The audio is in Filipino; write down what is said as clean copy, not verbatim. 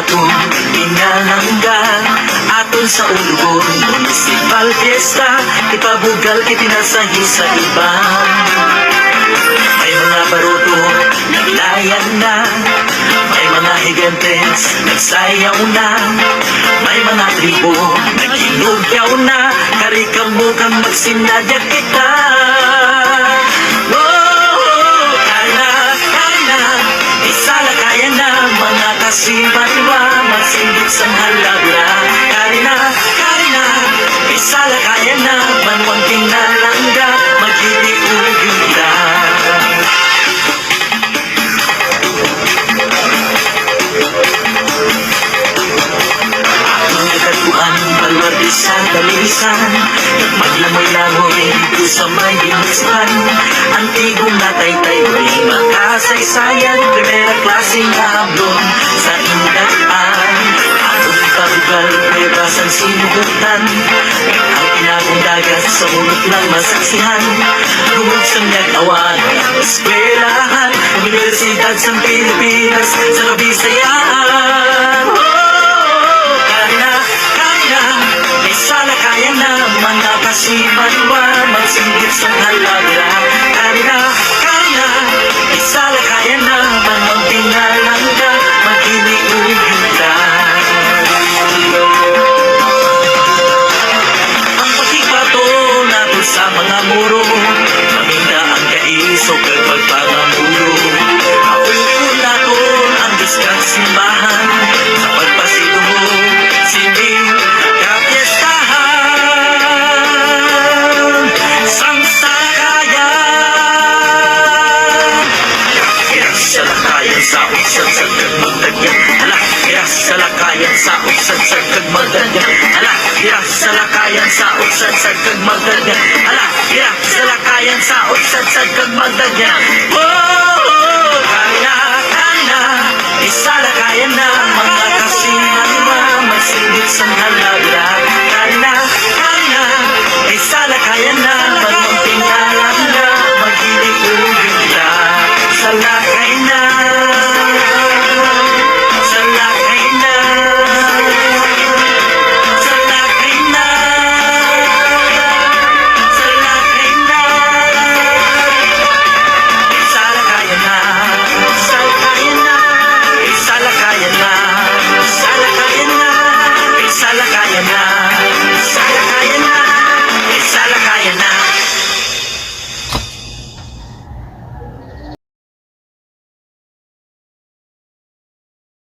aton pinalangga aton sa ulugon municipal fiesta ipabugal kitinasahi sa iba. May mga baruto naglayan na, may mga higantens nagsayaw na, may mga tribo naghinugyaw na, karikam mo kang magsinadya kita. Siba-iba, magsindot sa halabra. Karina, Karina, isala kaya na, manwang tinalangga, maghihiulig kita. Aking nagatuan, balwardisan, dalisan, maglamoy-lamoy dito sa may binispan. Antigong natay-tay, may makasaysayan, primera klaseng hablon sa indaan. Atong parugal, may basang sinubutan, ang pinagong dagat sa mulot ng masaksihan. Lumog sa nag-awan, eskwelahan, Universidad sa Pilipinas, sa Kabisayaan. Karina, Karina, may salakayan na, mga kasimanwa, magsinggit sa halagra. Karina, Karina, may salakayan na, mga pinalangga, maginiulig kita. Ang pagkipato nato sa mga muro, maminda ang kaiso kay pagpangamulo. Kaulun nato ang Diyos kang simbahan, sa pagpasidungo, sining kapiestahan. Sang salakayan, sa lakayan sa usan-san kag magdagyan. Ala, sa lakayan sa usan-san kag magdagyan. Ala, sa lakayan sa usan-san kag magdagyan. Ala, sa lakayan sa usan-san kag magdagyan. Karina, Karina, isa lakayan na, mga kasimanwa, magsingit sa halagra. Karina, Karina, isa lakayan na, magmang tingnan.